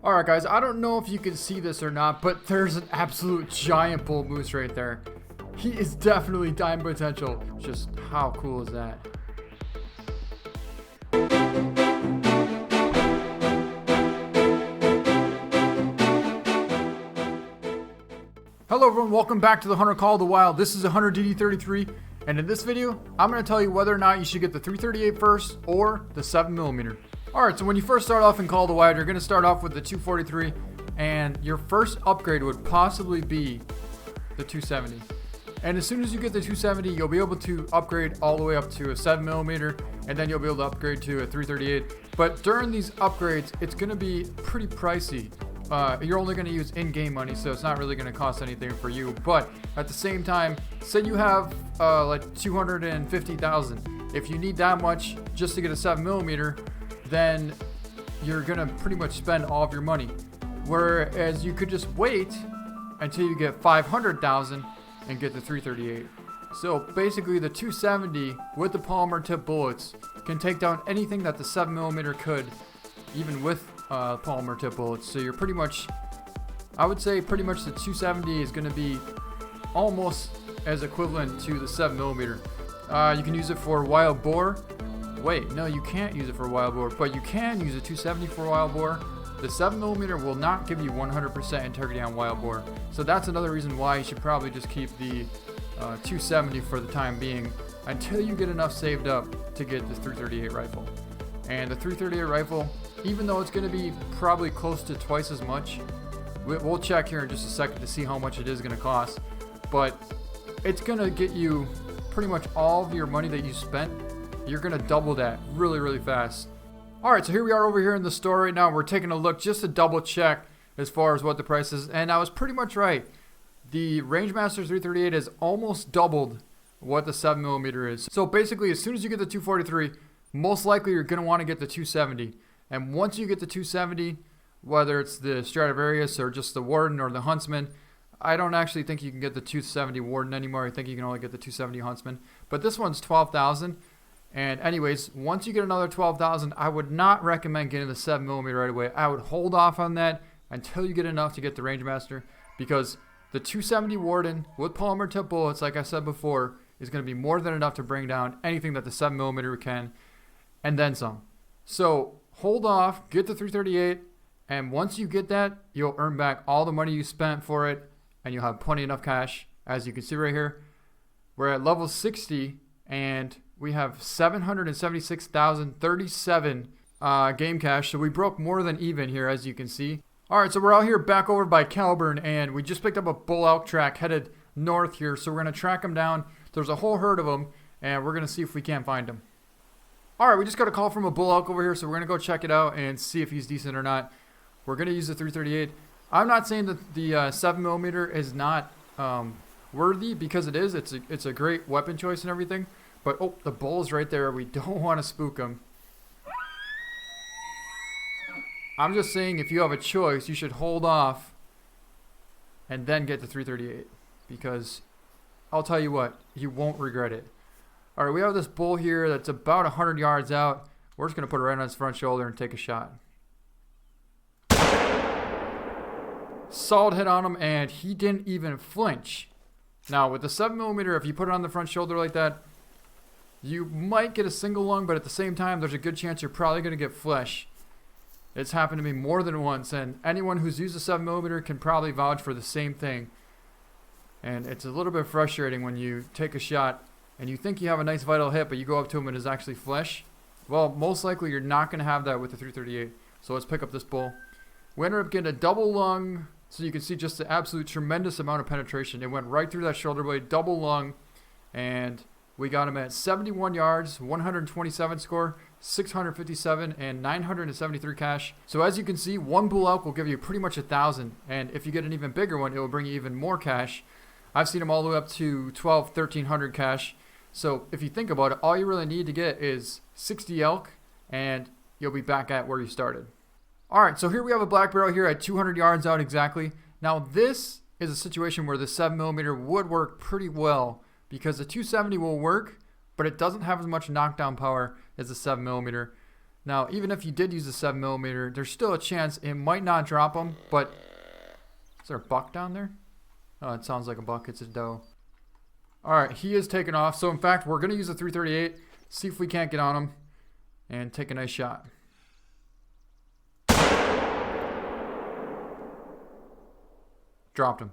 Alright guys, I don't know if you can see this or not, but there's an absolute giant bull moose right there. He is definitely time potential. Just how cool is that? Hello everyone, welcome back to the Hunter Call of the Wild. This is a Hunter DD33, and in this video, I'm going to tell you whether or not you should get the 338 first or the 7mm. Alright, so when you first start off in Call of the Wild, you're going to start off with the 243, and your first upgrade would possibly be the 270. And as soon as you get the 270, you'll be able to upgrade all the way up to a 7mm, and then you'll be able to upgrade to a 338. But during these upgrades, it's going to be pretty pricey. You're only going to use in-game money, so it's not really going to cost anything for you. But at the same time, say you have like 250,000. If you need that much just to get a 7mm, then you're going to pretty much spend all of your money. Whereas you could just wait until you get 500,000 and get the 338. So basically the 270 with the polymer tip bullets can take down anything that the 7mm could, even with polymer tip bullets. So you're pretty much, I would say pretty much the 270 is going to be almost as equivalent to the 7mm. You can use it for wild boar. Wait, no, you can't use it for wild boar, but you can use a 270 for wild boar. The 7mm will not give you 100% integrity on wild boar. So that's another reason why you should probably just keep the 270 for the time being until you get enough saved up to get the 338 rifle. And the 338 rifle, even though it's going to be probably close to twice as much, we'll check here in just a second to see how much it is going to cost, but it's going to get you pretty much all of your money that you spent. You're going to double that really fast. Alright, so here we are over here in the store right now. We're taking a look just to double check as far as what the price is, and I was pretty much right. The Rangemaster 338 has almost doubled what the 7mm is. So basically, as soon as you get the 243, most likely you're going to want to get the 270. And once you get the 270, whether it's the Stradivarius or just the Warden or the Huntsman, I don't actually think you can get the 270 Warden anymore. I think you can only get the 270 Huntsman. But this one's 12,000. And anyways, once you get another 12,000, I would not recommend getting the 7mm right away. I would hold off on that until you get enough to get the Rangemaster, because the 270 Warden with polymer tip bullets, like I said before, is going to be more than enough to bring down anything that the 7mm can, and then some. So hold off, get the 338, and once you get that, you'll earn back all the money you spent for it, and you'll have plenty enough cash. As you can see right here, we're at level 60, and we have 776,037 game cash, so we broke more than even here, as you can see. Alright, so we're out here back over by Calburn, and we just picked up a bull elk track headed north here, so we're going to track them down. There's a whole herd of them, and we're going to see if we can't find them. Alright, we just got a call from a bull elk over here, so we're going to go check it out and see if he's decent or not. We're going to use the 338. I'm not saying that the 7mm is not worthy, because it is. It's a great weapon choice and everything. But, oh, the bull's right there. We don't want to spook him. I'm just saying, if you have a choice, you should hold off and then get the 338. Because I'll tell you what, you won't regret it. Alright, we have this bull here that's about 100 yards out. We're just going to put it right on his front shoulder and take a shot. Solid hit on him, and he didn't even flinch. Now, with the 7mm, if you put it on the front shoulder like that, you might get a single lung, but at the same time, there's a good chance you're probably going to get flesh. It's happened to me more than once, and anyone who's used a 7mm can probably vouch for the same thing. And it's a little bit frustrating when you take a shot and you think you have a nice vital hit, but you go up to him and it's actually flesh. Well, most likely you're not going to have that with the 338. So let's pick up this bull. We ended up getting a double lung, so you can see just the absolute tremendous amount of penetration. It went right through that shoulder blade, double lung, and we got him at 71 yards, 127 score, 657, and 973 cash. So as you can see, one bull elk will give you pretty much 1,000, and if you get an even bigger one, it will bring you even more cash. I've seen them all the way up to 1,300 cash. So if you think about it, all you really need to get is 60 elk, and you'll be back at where you started. Alright, so here we have a black barrel here at 200 yards out exactly. Now this is a situation where the 7mm would work pretty well, because the 270 will work, but it doesn't have as much knockdown power as the 7mm. Now, even if you did use a 7mm, there's still a chance it might not drop him, but... Is there a buck down there? Oh, it sounds like a buck. It's a doe. Alright, he is taking off. So, in fact, we're going to use a 338, see if we can't get on him, and take a nice shot. Dropped him.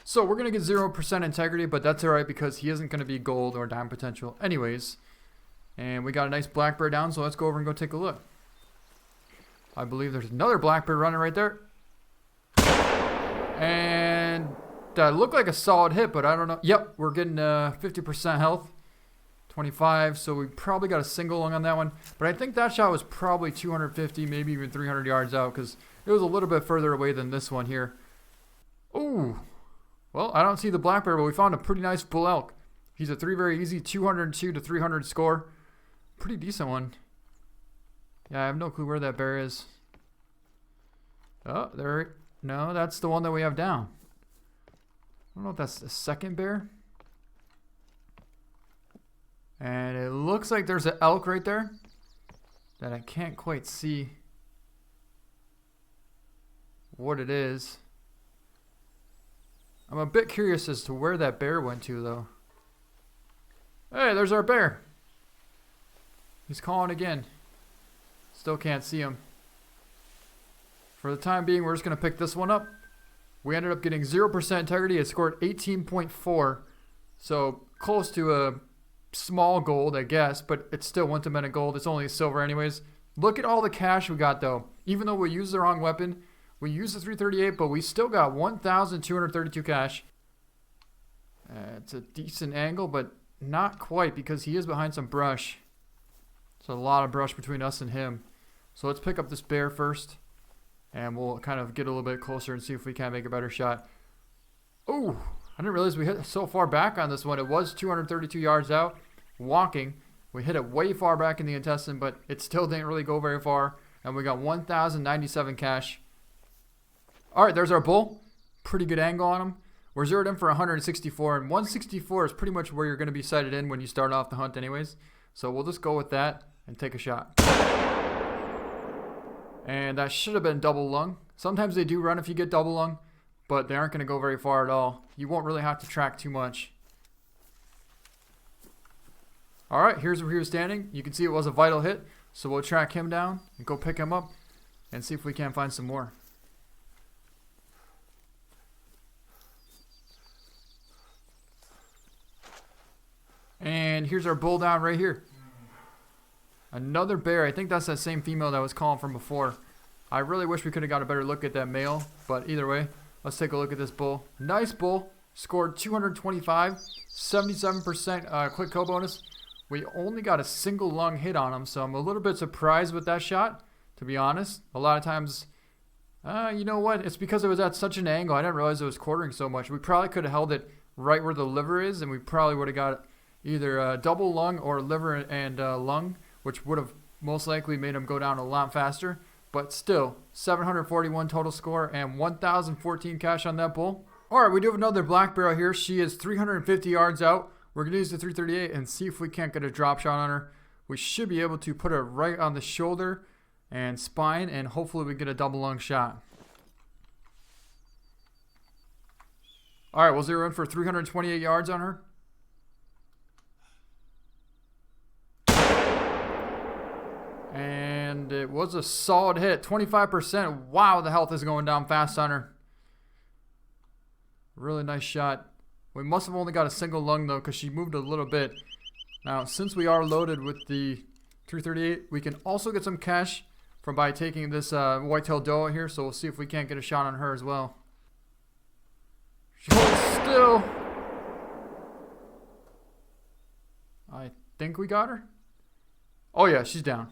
So, we're going to get 0% integrity, but that's alright because he isn't going to be gold or dime potential anyways. And we got a nice black bear down, so let's go over and go take a look. I believe there's another black bear running right there. And that looked like a solid hit, but I don't know. Yep, we're getting 50% health. 25, so we probably got a single lung on that one. But I think that shot was probably 250, maybe even 300 yards out, because it was a little bit further away than this one here. Ooh. Well, I don't see the black bear, but we found a pretty nice bull elk. He's a very easy 202 to 300 score. Pretty decent one. Yeah, I have no clue where that bear is. Oh, there. No, that's the one that we have down. I don't know if that's the second bear. And it looks like there's an elk right there that I can't quite see what it is. I'm a bit curious as to where that bear went to, though. Hey, there's our bear. He's calling again. Still can't see him. For the time being, we're just going to pick this one up. We ended up getting 0% integrity. It scored 18.4. So close to a small gold, I guess. But it still wouldn't have been a gold. It's only a silver anyways. Look at all the cash we got, though. Even though we used the wrong weapon. We used the 338, but we still got 1,232 cash. It's a decent angle, but not quite because he is behind some brush. There's a lot of brush between us and him. So let's pick up this bear first. And we'll kind of get a little bit closer and see if we can make a better shot. Oh, I didn't realize we hit so far back on this one. It was 232 yards out, walking. We hit it way far back in the intestine, but it still didn't really go very far. And we got 1,097 cash. All right, there's our bull. Pretty good angle on him. We're zeroed in for 164, and 164 is pretty much where you're going to be sighted in when you start off the hunt anyways. So we'll just go with that and take a shot. And that should have been double lung. Sometimes they do run if you get double lung, but they aren't going to go very far at all. You won't really have to track too much. All right, here's where he was standing. You can see it was a vital hit, so we'll track him down and go pick him up and see if we can find some more. And here's our bull down right here. Another bear. I think that's that same female that was calling from before. I really wish we could have got a better look at that male. But either way, let's take a look at this bull. Nice bull. Scored 225. 77% quick kill bonus. We only got a single lung hit on him. So I'm a little bit surprised with that shot, to be honest. A lot of times, you know what? It's because it was at such an angle. I didn't realize it was quartering so much. We probably could have held it right where the liver is. And we probably would have got either a double lung or liver and lung, which would have most likely made him go down a lot faster. But still, 741 total score and 1,014 cash on that bull. All right, we do have another black bear here. She is 350 yards out. We're going to use the 338 and see if we can't get a drop shot on her. We should be able to put her right on the shoulder and spine, and hopefully we get a double lung shot. All right, we'll zero in for 328 yards on her. And it was a solid hit. 25%. Wow, the health is going down fast on her. Really nice shot. We must have only got a single lung, though, because she moved a little bit. Now, since we are loaded with the 338, we can also get some cash from by taking this whitetail doe here. So we'll see if we can't get a shot on her as well. She holds still. I think we got her. Oh, yeah, she's down.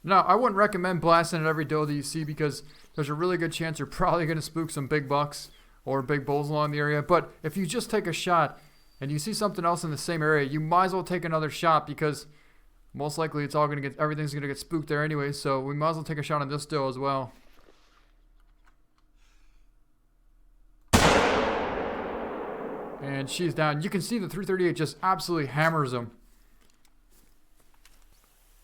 Now, I wouldn't recommend blasting at every doe that you see because there's a really good chance you're probably going to spook some big bucks or big bulls along the area. But if you just take a shot and you see something else in the same area, you might as well take another shot because most likely it's all going to get, everything's going to get spooked there anyway. So we might as well take a shot on this doe as well. And she's down. You can see the 338 just absolutely hammers him.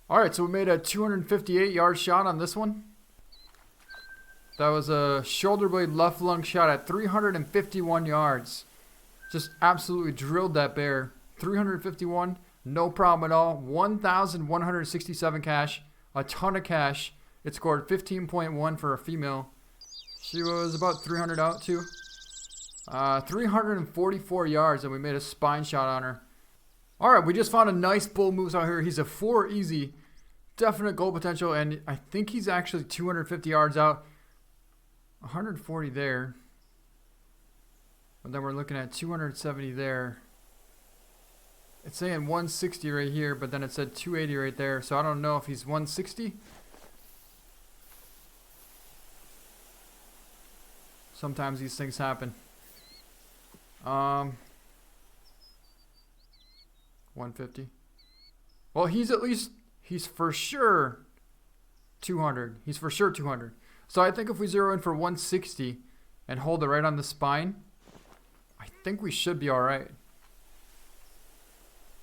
Alright, so we made a 258 yard shot on this one. That was a shoulder blade left lung shot at 351 yards. Just absolutely drilled that bear. 351, no problem at all. 1,167 cash, a ton of cash. It scored 15.1 for a female. She was about 300 out too. 344 yards, and we made a spine shot on her. Alright, we just found a nice bull moose out here. He's a 4 easy. Definite goal potential, and I think he's actually 250 yards out. 140 there. But then we're looking at 270 there. It's saying 160 right here, but then it said 280 right there. So I don't know if he's 160. Sometimes these things happen. 150. Well, he's for sure 200. He's for sure 200. So I think if we zero in for 160 and hold it right on the spine, I think we should be alright.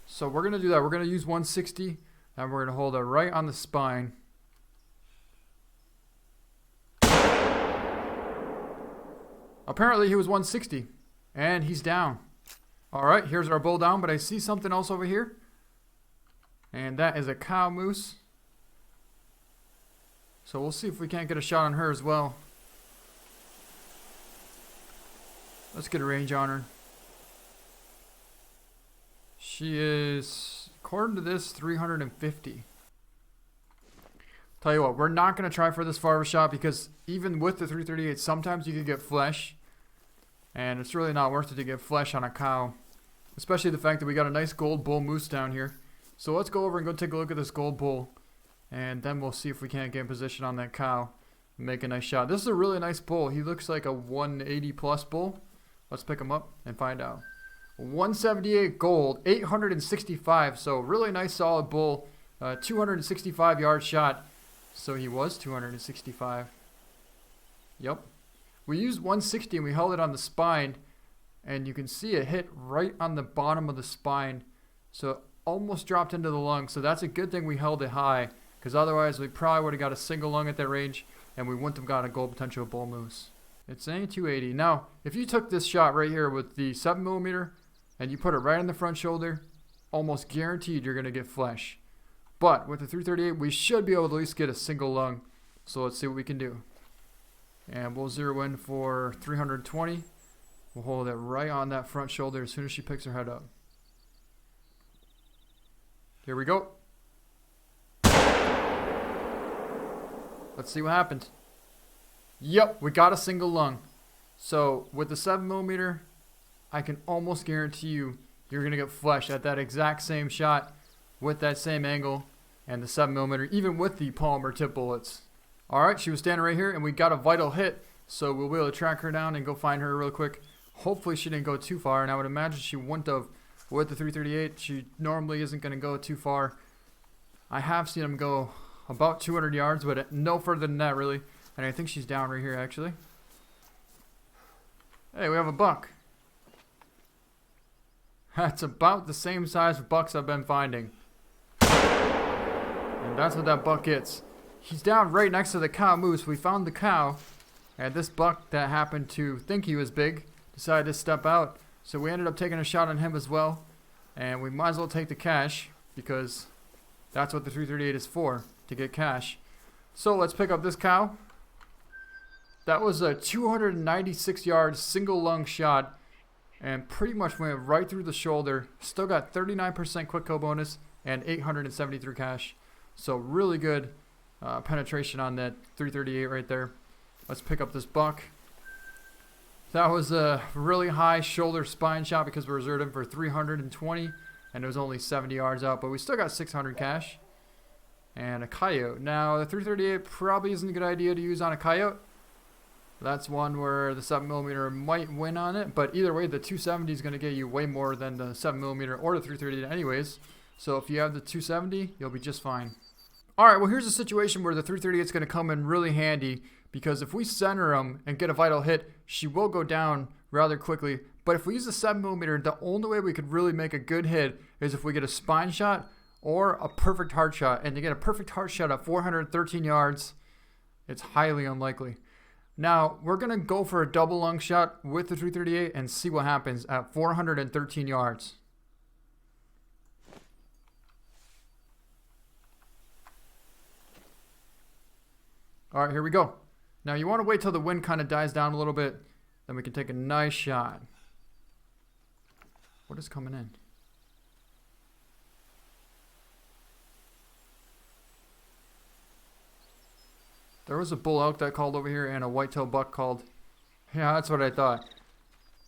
So we're going to do that. We're going to use 160 and we're going to hold it right on the spine. Apparently he was 160 and he's down. Alright, here's our bull down, but I see something else over here. And that is a cow moose. So we'll see if we can't get a shot on her as well. Let's get a range on her. She is, according to this, 350. Tell you what, we're not going to try for this far of a shot because even with the 338, sometimes you can get flesh. And it's really not worth it to get flesh on a cow. Especially the fact that we got a nice gold bull moose down here. So let's go over and go take a look at this gold bull. And then we'll see if we can't get in position on that cow and make a nice shot. This is a really nice bull. He looks like a 180 plus bull. Let's pick him up and find out. 178 gold, 865. So really nice solid bull. 265 yard shot. So he was 265. Yep. We used 160 and we held it on the spine. And you can see it hit right on the bottom of the spine. So it almost dropped into the lung. So that's a good thing we held it high. Because otherwise we probably would have got a single lung at that range. And we wouldn't have got a gold potential bull moose. It's saying 280. Now, if you took this shot right here with the 7mm and you put it right on the front shoulder, almost guaranteed you're going to get flesh. But with the 338, we should be able to at least get a single lung. So let's see what we can do. And we'll zero in for 320. We'll hold it right on that front shoulder as soon as she picks her head up. Here we go. Let's see what happens. Yep, we got a single lung. So with the 7mm, I can almost guarantee you you're going to get flesh at that exact same shot with that same angle and the 7mm, even with the polymer tip bullets. Alright, she was standing right here and we got a vital hit. So we'll be able to track her down and go find her real quick. Hopefully she didn't go too far, and I would imagine she wouldn't have with the 338. She normally isn't going to go too far. I have seen them go about 200 yards, but no further than that really. And I think she's down right here actually. Hey, we have a buck. That's about the same size of bucks I've been finding. And that's what that buck gets. He's down right next to the cow moose. We found the cow, and this buck that happened to think he was big decided to step out. So we ended up taking a shot on him as well. And we might as well take the cash because that's what the 338 is for, to get cash. So let's pick up this cow. That was a 296 yard single lung shot and pretty much went right through the shoulder. Still got 39% quick kill bonus and 873 cash. So really good penetration on that 338 right there. Let's pick up this buck. That was a really high shoulder spine shot because we reserved him for 320 and it was only 70 yards out, but we still got 600 cash. And a coyote. Now the 338 probably isn't a good idea to use on a coyote. That's one where the 7mm might win on it, but either way the 270 is going to get you way more than the 7mm or the 338 anyways. So if you have the 270, you'll be just fine. Alright, well here's a situation where the 338 is going to come in really handy because if we center him and get a vital hit, she will go down rather quickly. But if we use the 7mm, the only way we could really make a good hit is if we get a spine shot or a perfect hard shot. And to get a perfect hard shot at 413 yards, it's highly unlikely. Now, we're going to go for a double lung shot with the 338 and see what happens at 413 yards. All right, here we go. Now, you want to wait till the wind kind of dies down a little bit. Then we can take a nice shot. What is coming in? There was a bull elk that called over here and a whitetail buck called. Yeah, that's what I thought.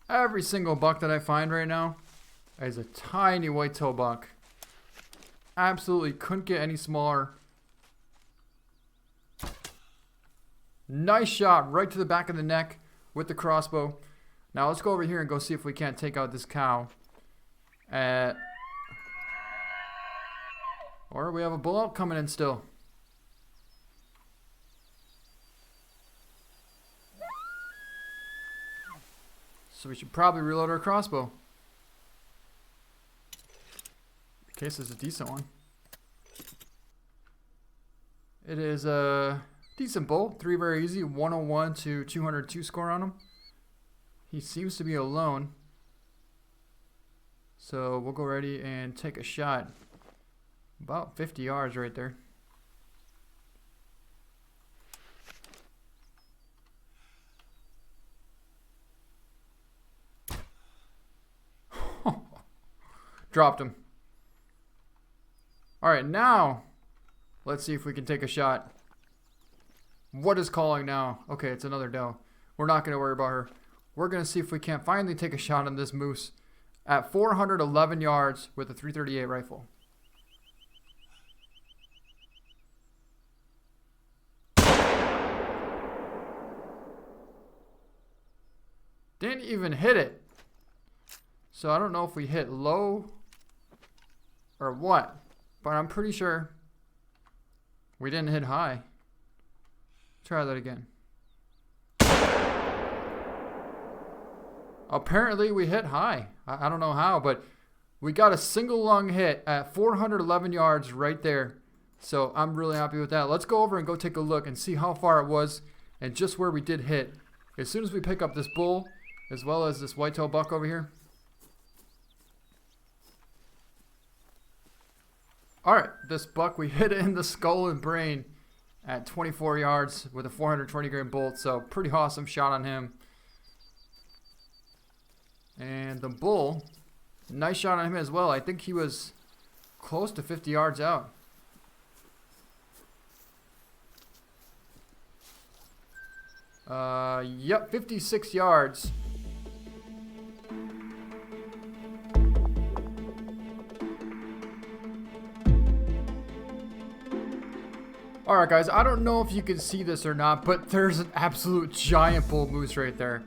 Every single buck that I find right now is a tiny whitetail buck. Absolutely couldn't get any smaller. Nice shot right to the back of the neck with the crossbow. Now let's go over here and go see if we can't take out this cow. Or we have a bull elk coming in still. So we should probably reload our crossbow. In case it's a decent one. It is a decent bull. 3 very easy. 101 to 202 score on him. He seems to be alone. So we'll go ready and take a shot. About 50 yards right there. Dropped him. Alright, now let's see if we can take a shot. What is calling now? Okay, it's another doe. We're not going to worry about her. We're going to see if we can't finally take a shot on this moose at 411 yards with a 338 rifle. Didn't even hit it. So I don't know if we hit low or what, but I'm pretty sure we didn't hit high. Try that again. Apparently we hit high. I don't know how, but we got a single lung hit at 411 yards right there. So I'm really happy with that. Let's go over and go take a look and see how far it was and just where we did hit. As soon as we pick up this bull, as well as this whitetail buck over here. Alright, this buck, we hit it in the skull and brain at 24 yards with a 420 grain bolt. So pretty awesome shot on him. And the bull, nice shot on him as well. I think he was close to 50 yards out. Yep, 56 yards. Alright guys, I don't know if you can see this or not, but there's an absolute giant bull moose right there.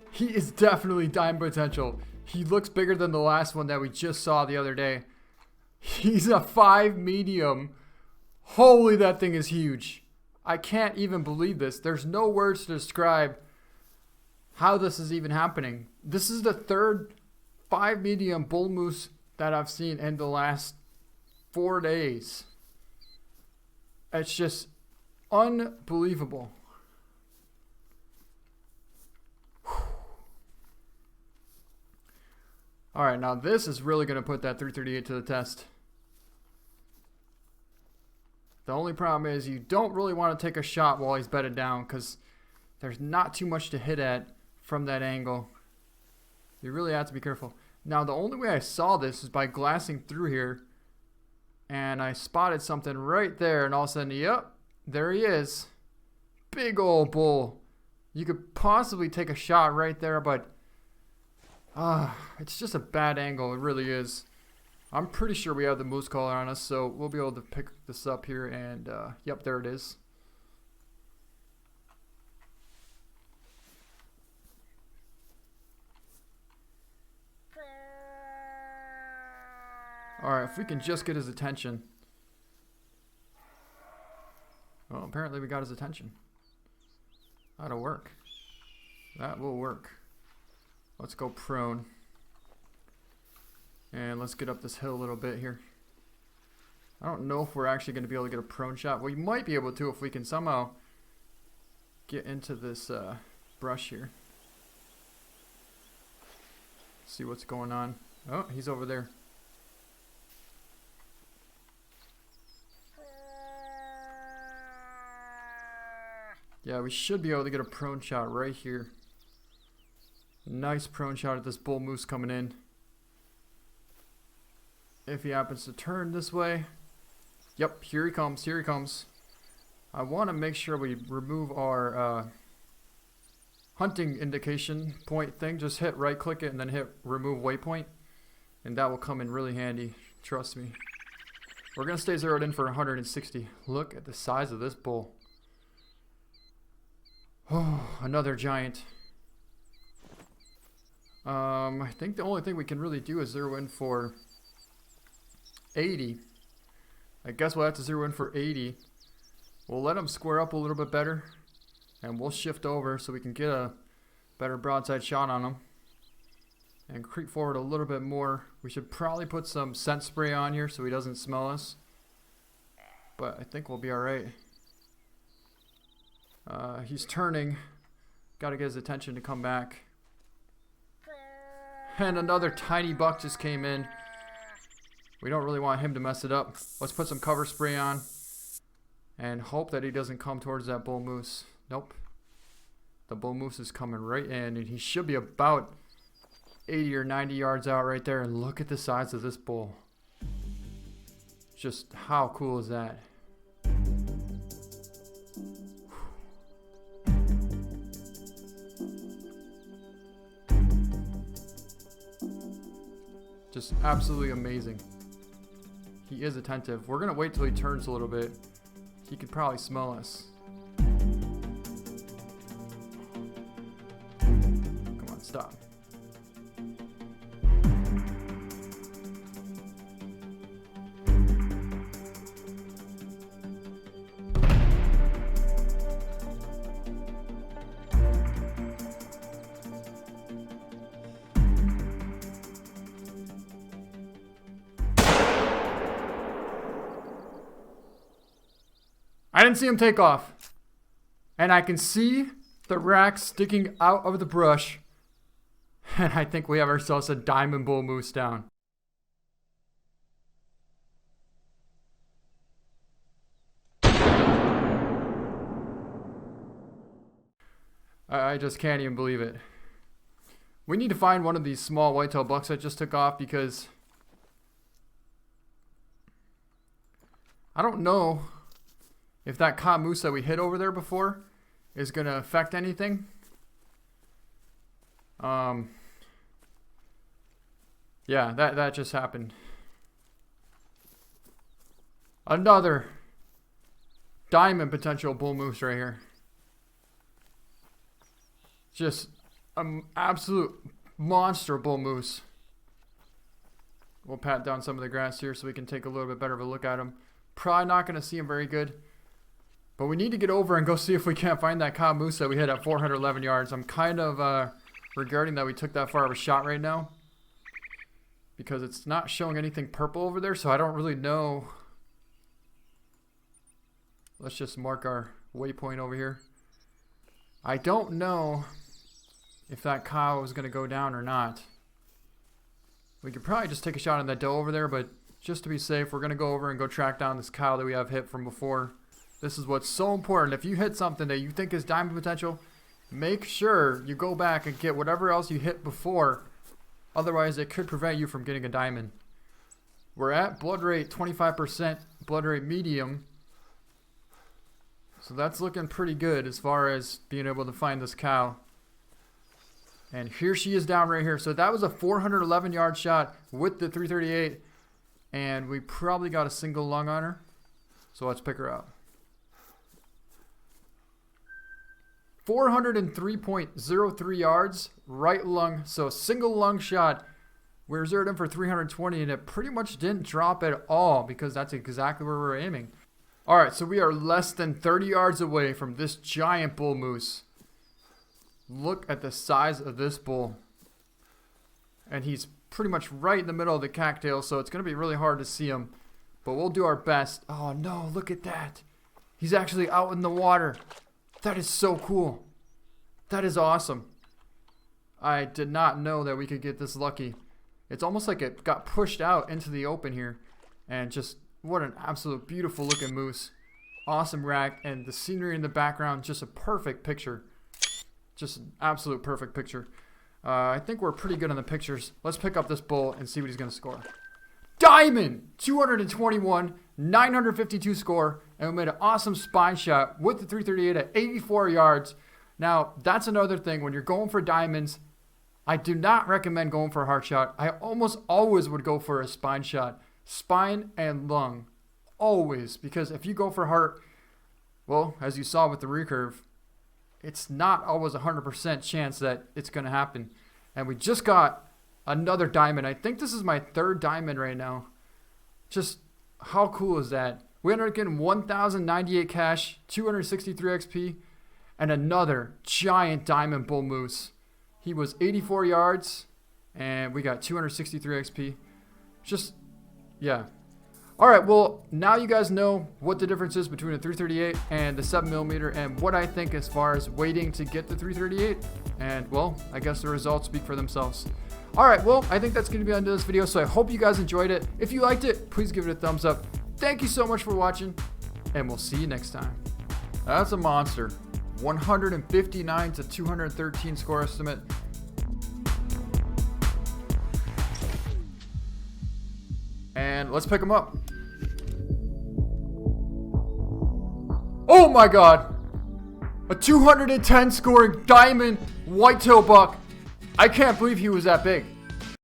He is definitely dime potential. He looks bigger than the last one that we just saw the other day. He's a 5 medium. Holy, that thing is huge. I can't even believe this. There's no words to describe how this is even happening. This is the third 5 medium bull moose that I've seen in the last 4 days. It's just unbelievable. Alright, now this is really going to put that 338 to the test. The only problem is you don't really want to take a shot while he's bedded down because there's not too much to hit at from that angle. You really have to be careful. Now, the only way I saw this is by glassing through here. And I spotted something right there, and all of a sudden, yep, there he is. Big old bull. You could possibly take a shot right there, but it's just a bad angle. It really is. I'm pretty sure we have the moose collar on us, so we'll be able to pick this up here, and yep, there it is. Alright, if we can just get his attention. Well, apparently we got his attention. That'll work. That will work. Let's go prone. And let's get up this hill a little bit here. I don't know if we're actually going to be able to get a prone shot. We might be able to if we can somehow get into this brush here. See what's going on. Oh, he's over there. Yeah, we should be able to get a prone shot right here. Nice prone shot at this bull moose coming in. If he happens to turn this way. Yep, here he comes, here he comes. I want to make sure we remove our hunting indication point thing. Just hit right click it and then hit remove waypoint. And that will come in really handy, trust me. We're going to stay zeroed in for 160. Look at the size of this bull. Oh, another giant. I think the only thing we can really do is zero in for 80. I guess we'll have to zero in for 80. We'll let him square up a little bit better. And we'll shift over so we can get a better broadside shot on him. And creep forward a little bit more. We should probably put some scent spray on here so he doesn't smell us. But I think we'll be alright. He's turning. Gotta get his attention to come back. And another tiny buck just came in. We don't really want him to mess it up. Let's put some cover spray on. And hope that he doesn't come towards that bull moose. Nope. The bull moose is coming right in. And he should be about 80 or 90 yards out right there. And look at the size of this bull. Just how cool is that? Just absolutely amazing. He is attentive. We're going to wait till he turns a little bit. He could probably smell us. Come on, stop. I didn't see him take off. And I can see the rack sticking out of the brush. And I think we have ourselves a diamond bull moose down. I just can't even believe it. We need to find one of these small whitetail bucks that just took off because I don't know if that cod moose that we hit over there before is going to affect anything. Yeah, that just happened. Another diamond potential bull moose right here. Just an absolute monster bull moose. We'll pat down some of the grass here so we can take a little bit better of a look at him. Probably not going to see him very good. But we need to get over and go see if we can't find that cow moose that we hit at 411 yards. I'm kind of regretting that we took that far of a shot right now. Because it's not showing anything purple over there, so I don't really know. Let's just mark our waypoint over here. I don't know if that cow is going to go down or not. We could probably just take a shot on that doe over there, but just to be safe, we're going to go over and go track down this cow that we have hit from before. This is what's so important. If you hit something that you think is diamond potential, make sure you go back and get whatever else you hit before. Otherwise, it could prevent you from getting a diamond. We're at blood rate 25%, blood rate medium. So that's looking pretty good as far as being able to find this cow. And here she is down right here. So that was a 411 yard shot with the 338. And we probably got a single lung on her. So let's pick her up. 403.03 yards, right lung. So single lung shot. We're zeroed in for 320 and it pretty much didn't drop at all because that's exactly where we're aiming. Alright, so we are less than 30 yards away from this giant bull moose. Look at the size of this bull. And he's pretty much right in the middle of the cattail, so it's going to be really hard to see him. but we'll do our best. Oh no, look at that. He's actually out in the water. That is so cool. That is awesome. I did not know that we could get this lucky. It's almost like it got pushed out into the open here. And just, what an absolute beautiful looking moose. Awesome rack, and the scenery in the background, just a perfect picture. Just an absolute perfect picture. I think we're pretty good on the pictures. Let's pick up this bull and see what he's going to score. Diamond! 221, 952 score, and we made an awesome spine shot with the 338 at 84 yards. Now, that's another thing. When you're going for diamonds, I do not recommend going for a heart shot. I almost always would go for a spine shot. Spine and lung. Always. Because if you go for heart, well, as you saw with the recurve, it's not always a 100% chance that it's going to happen. And we just got another diamond. I think this is my third diamond right now. Just how cool is that? We ended up getting 1,098 cash, 263 XP, and another giant diamond bull moose. He was 84 yards, and we got 263 XP. Just, yeah. All right, well, now you guys know what the difference is between a 338 and the 7mm, and what I think as far as waiting to get the 338. And, well, I guess the results speak for themselves. All right, well, I think that's going to be the end of this video, so I hope you guys enjoyed it. If you liked it, please give it a thumbs up. Thank you so much for watching, and we'll see you next time. That's a monster. 159 to 213 score estimate. And let's pick him up. Oh my god! A 210 scoring diamond whitetail buck. I can't believe he was that big.